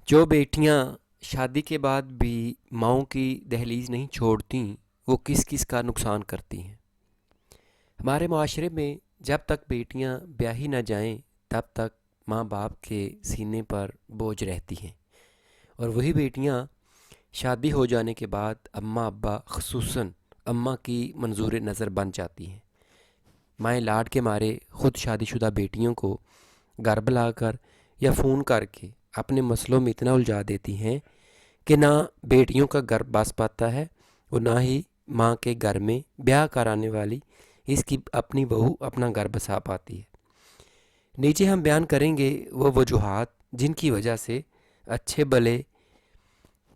جو बेटियां शादी के बाद भी माँओं की दहलीज नहीं छोड़ती, वो किस किस का नुकसान करती हैं। हमारे माशरे में जब तक बेटियां ब्याही न जाएं, तब तक माँ बाप के सीने पर बोझ रहती हैं। और वही बेटियां शादी हो जाने के बाद अम्मा अब्बा, खसूसन अम्मा की मंजूर नज़र बन जाती हैं। माएँ लाड के मारे ख़ुद शादीशुदा बेटियों को घर बुलाकर या फ़ोन करके अपने मसलों में इतना उलझा देती हैं कि ना बेटियों का घर बस पाता है और ना ही माँ के घर में ब्याह कराने वाली इसकी अपनी बहू अपना घर बसा पाती है। नीचे हम बयान करेंगे वो वजूहात जिनकी वजह से अच्छे भले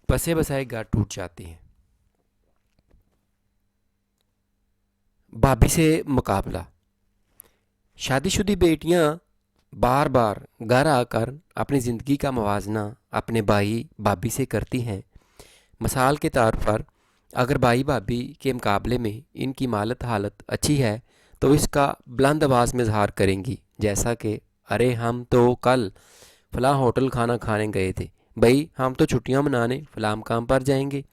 बसे बसाए घर टूट जाते हैं। भाभी से मुकाबला। शादीशुदी बेटियां बार बार घर आकर अपनी ज़िंदगी का मुवाजना अपने भाई भाभी से करती हैं। मिसाल के तौर पर अगर भाई भाभी के मुकाबले में इनकी मालत हालत अच्छी है तो इसका बुलंद आवाज़ में इजहार करेंगी, जैसा कि अरे हम तो कल फ़लाँ होटल खाना खाने गए थे, भाई हम तो छुट्टियां मनाने फ़लाँ काम पर जाएंगे।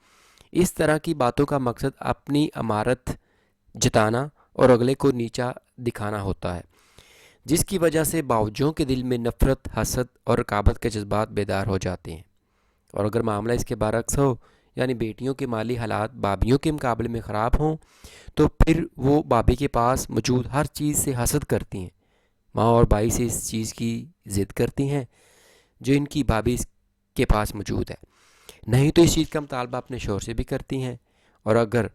इस तरह की बातों का मकसद अपनी अमारत जताना और अगले को नीचा दिखाना होता है, जिसकी वजह से बावजों के दिल में नफ़रत, हसद और रकाबत के जज्बात बेदार हो जाते हैं। और अगर मामला इसके बरक्स हो, यानी बेटियों के माली हालात भाभीयों के मुकाबले में ख़राब हों, तो फिर वो भाभी के पास मौजूद हर चीज़ से हसद करती हैं। माँ और भाई से इस चीज़ की ज़िद करती हैं जो इनकी भाभी के पास मौजूद है, नहीं तो इस चीज़ का मुतालबा अपने शोहर से भी करती हैं। और अगर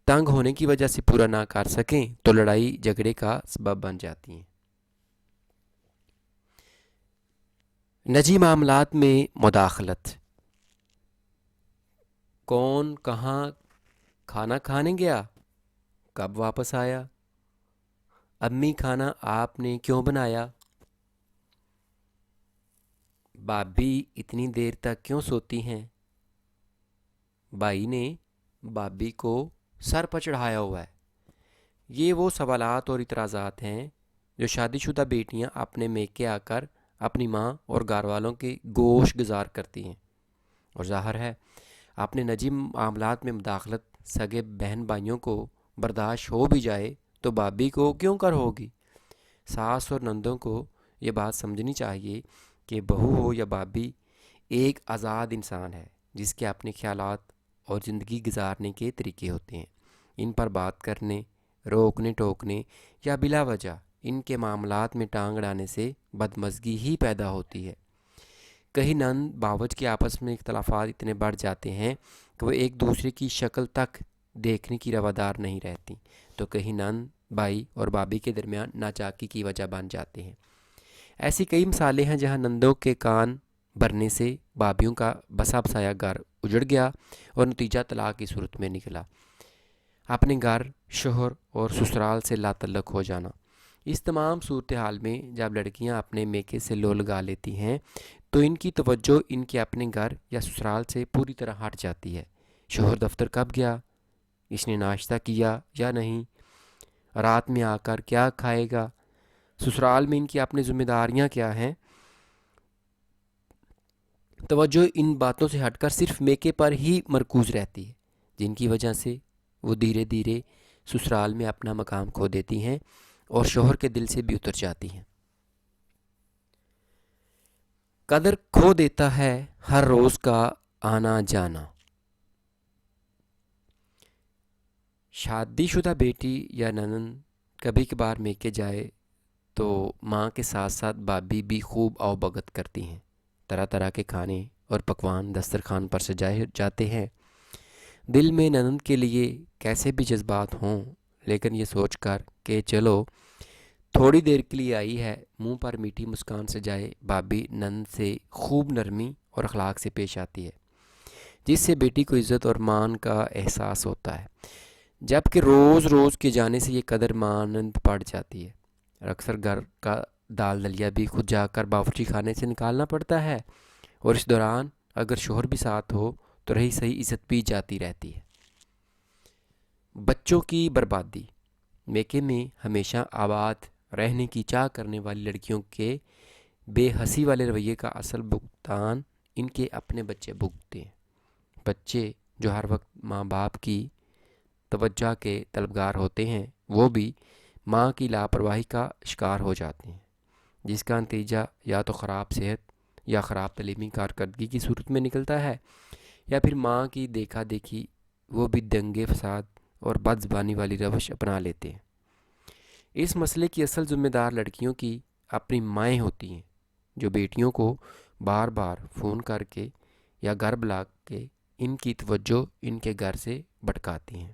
तंग होने की वजह से पूरा ना कर सकें तो लड़ाई झगड़े का सबब बन जाती हैं। निजी मामलात में मुदाखलत। कौन कहाँ खाना खाने गया, कब वापस आया, अम्मी खाना आपने क्यों बनाया, भाभी इतनी देर तक क्यों सोती हैं, भाई ने भाभी को सर पर चढ़ाया हुआ है। ये वो सवालात और इतराज़ात हैं जो शादीशुदा बेटियां अपने मेके आकर अपनी माँ और घर वालों के गोश गुजार करती हैं। और ज़ाहिर है अपने निजी मामलात में मुदाखलत सगे बहन भाइयों को बर्दाश्त हो भी जाए तो भाभी को क्यों कर होगी। सास और नंदों को ये बात समझनी चाहिए कि बहू हो या भाभी एक आज़ाद इंसान है जिसके अपने ख्यालात और ज़िंदगी गुजारने के तरीके होते हैं। इन पर बात करने, रोकने टोकने या बिला वजह इनके मामलात में टांग अड़ाने से बदमज़गी ही पैदा होती है। कहीं नंद बावज के आपस में इख्तलाफात इतने बढ़ जाते हैं कि वो एक दूसरे की शक्ल तक देखने की रवादार नहीं रहती, तो कहीं नंद भाई और भाभी के दरमियान नाचाकी की वजह बन जाते हैं। ऐसी कई मिसालें हैं जहां नंदों के कान भरने से भाभीयों का बसा बसाया घर उजड़ गया और नतीजा तलाक की सूरत में निकला। अपने घर, शोहर और ससुराल से लातल्लुक हो जाना। इस तमाम सूरत हाल में जब लड़कियां अपने मेके से लो लगा लेती हैं तो इनकी तवज्जो इनके अपने घर या ससुराल से पूरी तरह हट जाती है। शोहर दफ्तर कब गया, इसने नाश्ता किया या नहीं, रात में आकर क्या खाएगा, ससुराल में इनकी अपनी जिम्मेदारियां क्या हैं। तवज्जो इन बातों से हटकर सिर्फ मेके पर ही मरकूज रहती है, जिनकी वजह से वो धीरे धीरे ससुराल में अपना मकाम खो देती हैं और शोहर के दिल से भी उतर जाती हैं। कदर खो देता है हर रोज़ का आना जाना। शादीशुदा बेटी या ननंद कभी कभार मेके जाए तो माँ के साथ साथ भाभी भी खूब आवभगत करती हैं। तरह तरह के खाने और पकवान दस्तरखान पर सजाए जाते हैं। दिल में ननंद के लिए कैसे भी जज्बात हों, लेकिन ये सोचकर कि चलो थोड़ी देर के लिए आई है, मुंह पर मीठी मुस्कान सजाए भाभी नंद से खूब नरमी और अखलाक से पेश आती है, जिससे बेटी को इज़्ज़त और मान का एहसास होता है। जबकि रोज़ रोज़ के जाने से ये कदर मानंद पड़ जाती है। और अक्सर घर का दाल दलिया भी खुद जाकर बावर्ची खाने से निकालना पड़ता है, और इस दौरान अगर शोहर भी साथ हो तो रही सही इज़्ज़त भी जाती रहती है। बच्चों की बर्बादी। मेके में हमेशा आबाद रहने की चाह करने वाली लड़कियों के बेहसी वाले रवैये का असल भुगतान ان کے اپنے بچے بھگتتے ہیں۔ بچے جو ہر وقت ماں باپ کی توجہ کے طلبگار ہوتے ہیں وہ بھی ماں کی لاپرواہی کا شکار ہو جاتے ہیں، جس کا نتیجہ یا تو خراب صحت یا خراب تعلیمی کارکردگی کی صورت میں نکلتا ہے، یا پھر ماں کی دیکھا دیکھی وہ بھی دنگے فساد اور بد زبانی والی روش اپنا لیتے ہیں۔ اس مسئلے کی اصل ذمہ دار لڑکیوں کی اپنی مائیں ہوتی ہیں، جو بیٹیوں کو بار بار فون کر کے یا گھر بلا کے ان کی توجہ ان کے گھر سے بھٹکاتی ہیں۔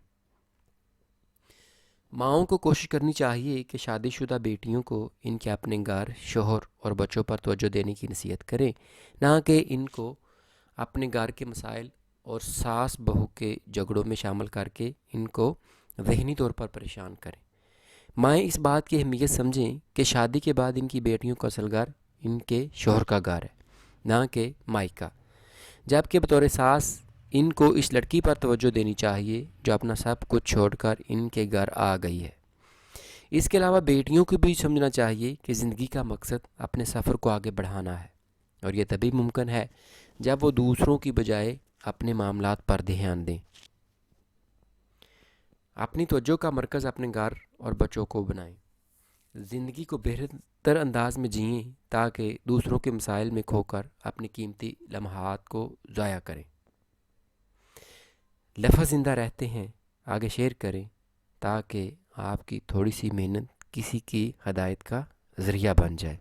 ماؤں کو کوشش کرنی چاہیے کہ شادی شدہ بیٹیوں کو ان کے اپنے گھر، شوہر اور بچوں پر توجہ دینے کی نصیحت کریں، نہ کہ ان کو اپنے گھر کے مسائل اور ساس بہو کے جھگڑوں میں شامل کر کے ان کو ذہنی طور پر پریشان کریں۔ مائیں اس بات کی اہمیت سمجھیں کہ شادی کے بعد ان کی بیٹیوں کا اصل گھر ان کے شوہر کا گھر ہے، نہ کہ مائکہ، جبکہ بطور ساس ان کو اس لڑکی پر توجہ دینی چاہیے جو اپنا سب کچھ چھوڑ کر ان کے گھر آ گئی ہے۔ اس کے علاوہ بیٹیوں کو بھی سمجھنا چاہیے کہ زندگی کا مقصد اپنے سفر کو آگے بڑھانا ہے، اور یہ تبھی ممکن ہے جب وہ دوسروں کی بجائے اپنے معاملات پر دھیان دیں۔ اپنی توجہ کا مرکز اپنے گھر اور بچوں کو بنائیں، زندگی کو بہتر انداز میں جئیں تاکہ دوسروں کے مسائل میں کھو کر اپنی قیمتی لمحات کو ضائع کریں۔ لفظ زندہ رہتے ہیں، آگے شیئر کریں تاکہ آپ کی تھوڑی سی محنت کسی کی ہدایت کا ذریعہ بن جائے۔